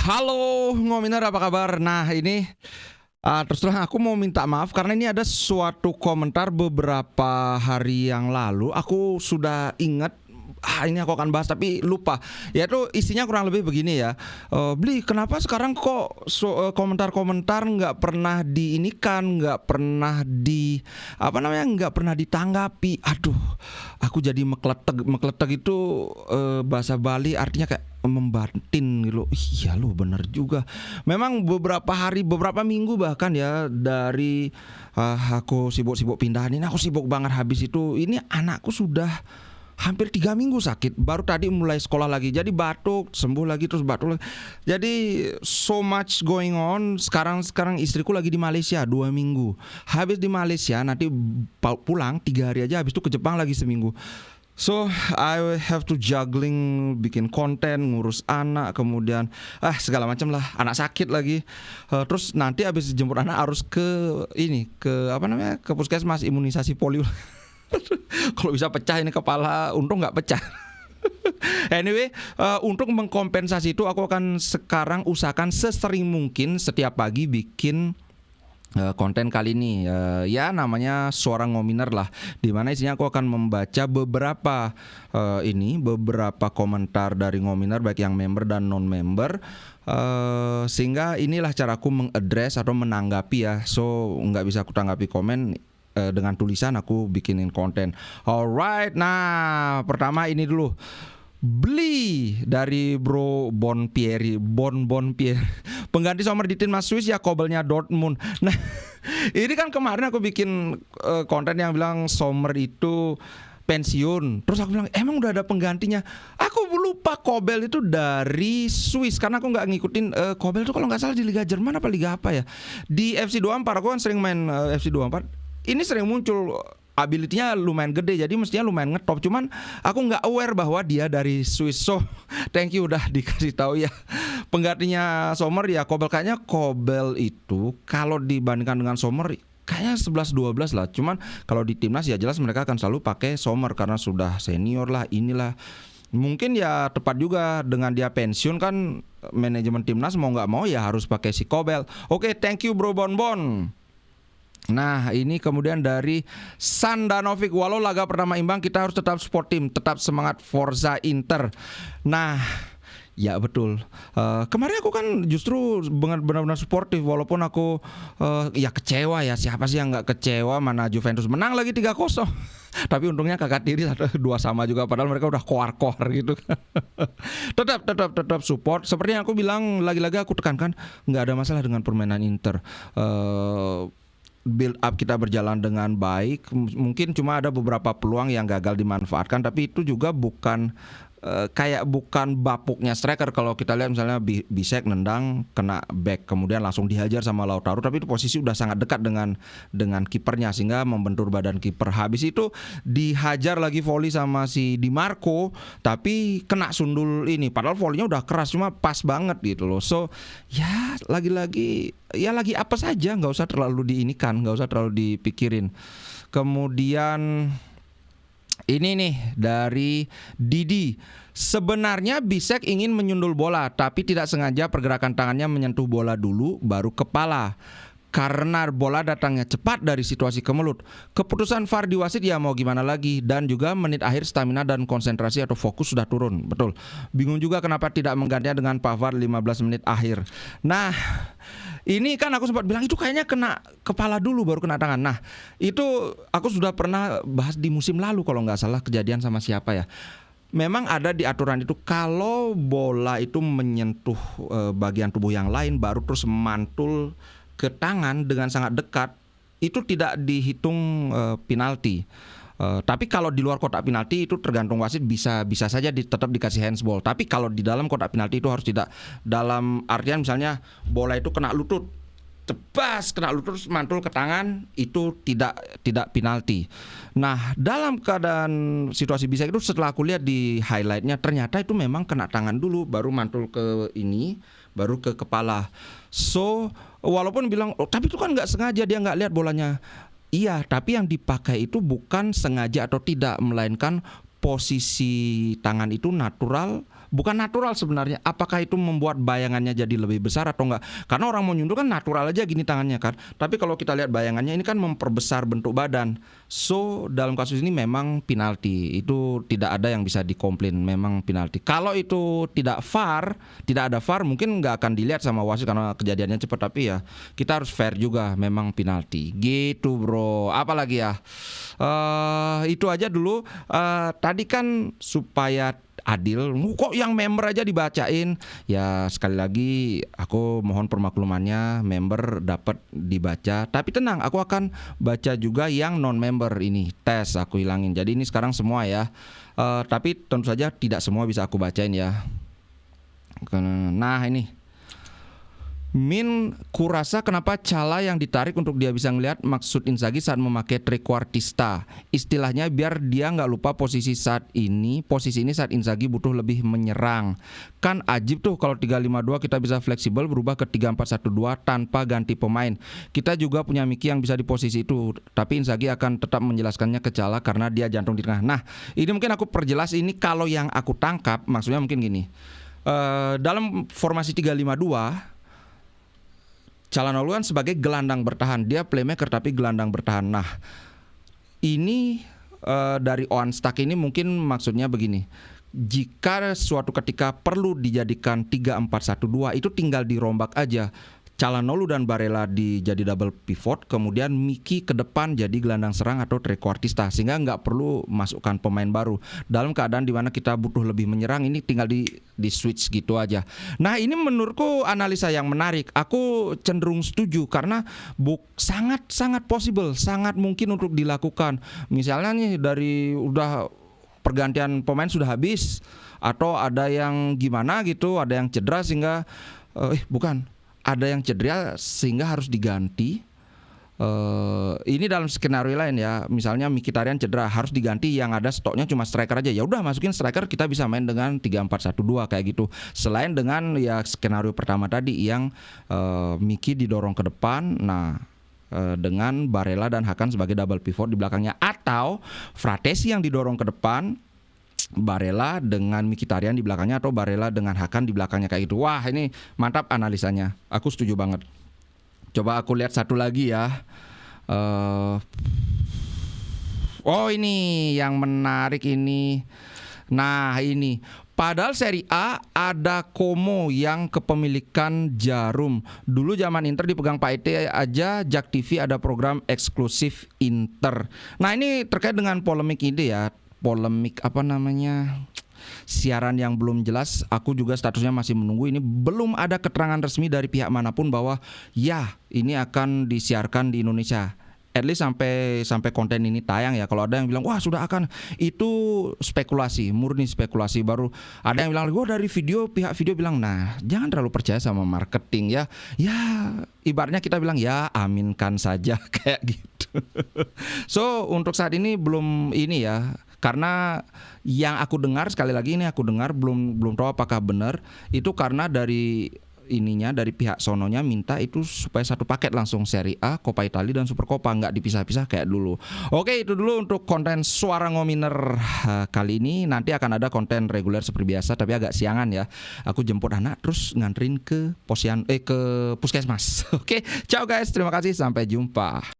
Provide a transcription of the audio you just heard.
Halo Ngominer, apa kabar? Nah ini terus terang aku mau minta maaf karena ini ada suatu komentar beberapa hari yang lalu. Aku sudah ingat ini aku akan bahas tapi lupa. Yaitu isinya kurang lebih begini ya. Bli, kenapa sekarang kok komentar-komentar nggak pernah diinikan, nggak pernah di apa namanya, nggak pernah ditanggapi. Aduh, aku jadi mekleteg itu bahasa Bali artinya kayak membatin gitu. Iya loh, bener juga. Memang beberapa hari, beberapa minggu bahkan ya dari aku sibuk-sibuk pindahan ini, aku sibuk banget. Habis itu ini anakku sudah hampir 3 minggu sakit. Baru tadi mulai sekolah lagi. Jadi batuk, sembuh lagi, terus batuk lagi. Jadi so much going on. Sekarang istriku lagi di Malaysia 2 minggu. Habis di Malaysia nanti pulang 3 hari aja. Habis itu ke Jepang lagi seminggu. So I have to juggling, bikin konten, ngurus anak, kemudian segala macam lah. Anak sakit lagi. Terus nanti habis jemput anak harus ke ke puskesmas imunisasi polio. Kalau bisa pecah ini kepala, untung nggak pecah. Anyway, untuk mengkompensasi itu aku akan sekarang usahakan sesering mungkin setiap pagi bikin konten kali ini. Ya namanya Suara Ngominer lah, dimana isinya aku akan membaca beberapa beberapa komentar dari Ngominer, baik yang member dan non member. Sehingga inilah caraku mengadres atau menanggapi ya. So nggak bisa aku tanggapi komen dengan tulisan, aku bikinin konten. Alright, nah pertama ini dulu. Beli dari Bro Bon Pierre, pengganti Sommer di timnas Swiss ya, kobelnya Dortmund. Nah ini kan kemarin aku bikin konten yang bilang Sommer itu pensiun. Terus aku bilang emang udah ada penggantinya. Aku lupa Kobel itu dari Swiss karena aku nggak ngikutin Kobel itu kalau nggak salah di Liga Jerman apa Liga apa ya. Di FC24 aku kan sering main FC24. Ini sering muncul, ability-nya lumayan gede, jadi mestinya lumayan ngetop. Cuman aku nggak aware bahwa dia dari Swiss. So thank you udah dikasih tahu ya. Penggantinya Sommer ya Kobel. Kayaknya Kobel itu kalau dibandingkan dengan Sommer kayaknya 11-12 lah. Cuman kalau di timnas ya jelas mereka akan selalu pakai Sommer karena sudah senior lah, inilah. Mungkin ya tepat juga dengan dia pensiun kan, manajemen timnas mau nggak mau ya harus pakai si Kobel. Oke, thank you Bro Bon. Nah ini kemudian dari Sandanovic, walau laga pertama imbang kita harus tetap support tim, tetap semangat Forza Inter. Nah ya betul, kemarin aku kan justru benar-benar suportif, walaupun aku ya kecewa ya, siapa sih yang gak kecewa, mana Juventus menang lagi 3-0. Tapi untungnya kakak tiri 2 sama juga, padahal mereka udah koar-koar gitu. tetap support. Seperti yang aku bilang, lagi-lagi aku tekankan, gak ada masalah dengan permainan Inter. Build up kita berjalan dengan baik. Mungkin cuma ada beberapa peluang yang gagal dimanfaatkan, tapi itu juga bukan bukan bapuknya striker. Kalau kita lihat misalnya Bisek nendang kena back, kemudian langsung dihajar sama Lautaro, tapi itu posisi udah sangat dekat dengan kipernya sehingga membentur badan kiper. Habis itu dihajar lagi volley sama si Di Marco, tapi kena sundul ini, padahal volleynya udah keras, cuma pas banget gitu loh. So ya lagi-lagi ya lagi apa saja, nggak usah terlalu diinikan, nggak usah terlalu dipikirin. Kemudian ini nih dari Didi. Sebenarnya Bisek ingin menyundul bola, tapi tidak sengaja pergerakan tangannya menyentuh bola dulu baru kepala. Karena bola datangnya cepat dari situasi kemelut. Keputusan VAR di wasit ya mau gimana lagi. Dan juga menit akhir stamina dan konsentrasi atau fokus sudah turun. Betul. Bingung juga kenapa tidak menggantinya dengan VAR 15 menit akhir. Nah ini kan aku sempat bilang itu kayaknya kena kepala dulu baru kena tangan. Nah itu aku sudah pernah bahas di musim lalu kalau nggak salah, kejadian sama siapa ya. Memang ada di aturan itu kalau bola itu menyentuh bagian tubuh yang lain baru terus mantul ke tangan dengan sangat dekat, itu tidak dihitung penalti. Tapi kalau di luar kotak penalti itu tergantung wasit, bisa saja tetap dikasih handsball. Tapi kalau di dalam kotak penalti itu harus tidak. Dalam artian misalnya bola itu kena lutut, tebas kena lutut terus mantul ke tangan, itu tidak penalti. Nah dalam keadaan situasi bisa itu, setelah aku lihat di highlightnya ternyata itu memang kena tangan dulu baru mantul ke ini, baru ke kepala. So walaupun bilang tapi itu kan nggak sengaja, dia nggak lihat bolanya. Iya, tapi yang dipakai itu bukan sengaja atau tidak, melainkan posisi tangan itu natural bukan natural sebenarnya. Apakah itu membuat bayangannya jadi lebih besar atau enggak? Karena orang mau nyundul kan natural aja gini tangannya kan. Tapi kalau kita lihat bayangannya ini kan memperbesar bentuk badan. So dalam kasus ini memang penalti. Itu tidak ada yang bisa dikomplain, memang penalti. Kalau itu tidak ada VAR mungkin nggak akan dilihat sama wasit karena kejadiannya cepat. Tapi ya kita harus fair juga, memang penalti. Gitu bro. Apalagi ya? Itu aja dulu. Tadi kan supaya adil, kok yang member aja dibacain. Ya sekali lagi aku mohon permaklumannya, member dapat dibaca. Tapi tenang, aku akan baca juga yang non member ini. Tes aku hilangin. Jadi ini sekarang semua ya. Tapi tentu saja tidak semua bisa aku bacain ya. Nah ini Min kurasa kenapa Cala yang ditarik untuk dia bisa ngelihat maksud Inzaghi saat memakai trequartista. Istilahnya biar dia nggak lupa posisi ini saat Inzaghi butuh lebih menyerang. Kan ajib tuh kalau 3-5-2 kita bisa fleksibel berubah ke 3-4-1-2 tanpa ganti pemain. Kita juga punya Miki yang bisa di posisi itu, tapi Inzaghi akan tetap menjelaskannya ke Cala karena dia jantung di tengah. Nah ini mungkin aku perjelas ini kalau yang aku tangkap maksudnya mungkin gini. Dalam formasi 3-5-2 Calhanoglu kan sebagai gelandang bertahan, dia playmaker tapi gelandang bertahan. Nah, ini dari Oan Stak ini mungkin maksudnya begini. Jika suatu ketika perlu dijadikan 3-4-1-2 itu tinggal dirombak aja. Calhanoglu dan Barella jadi double pivot, kemudian Miki ke depan jadi gelandang serang atau trequartista, sehingga nggak perlu masukkan pemain baru. Dalam keadaan dimana kita butuh lebih menyerang, ini tinggal di switch gitu aja. Nah ini menurutku analisa yang menarik. Aku cenderung setuju karena sangat possible, sangat mungkin untuk dilakukan. Misalnya nih dari udah pergantian pemain sudah habis, atau ada yang gimana gitu, ada yang cedera sehingga ada yang cedera sehingga harus diganti. Ini dalam skenario lain ya, misalnya Mkhitaryan cedera harus diganti, yang ada stoknya cuma striker aja. Ya udah masukin striker, kita bisa main dengan 3-4-1-2 kayak gitu. Selain dengan ya skenario pertama tadi yang Miki didorong ke depan, nah dengan Barella dan Hakan sebagai double pivot di belakangnya, atau Fratesi yang didorong ke depan, Barella dengan Mkhitaryan di belakangnya, atau Barella dengan Hakan di belakangnya kayak gitu. Wah ini mantap analisanya, aku setuju banget. Coba aku lihat satu lagi ya. Oh ini yang menarik ini. Nah ini, padahal Serie A ada Como yang kepemilikan Jarum. Dulu zaman Inter dipegang Pak Ete aja, Jak TV ada program eksklusif Inter. Nah ini terkait dengan polemik ini ya. Polemik siaran yang belum jelas. Aku juga statusnya masih menunggu. Ini belum ada keterangan resmi dari pihak manapun bahwa ya ini akan disiarkan di Indonesia. At least sampai konten ini tayang ya. Kalau ada yang bilang wah sudah akan, itu spekulasi, murni spekulasi. Baru ada yang bilang dari pihak video bilang, nah jangan terlalu percaya sama marketing ya. Ya ibaratnya kita bilang ya aminkan saja kayak gitu. So untuk saat ini belum ini ya. Karena yang aku dengar, sekali lagi ini aku dengar, belum tahu apakah benar, itu karena dari pihak sononya minta itu supaya satu paket langsung Serie A, Coppa Italia dan Supercoppa, nggak dipisah-pisah kayak dulu. Oke, itu dulu untuk konten Suara Ngominer kali ini. Nanti akan ada konten reguler seperti biasa, tapi agak siangan ya. Aku jemput anak terus nganterin ke ke puskesmas. Oke, ciao guys, terima kasih, sampai jumpa.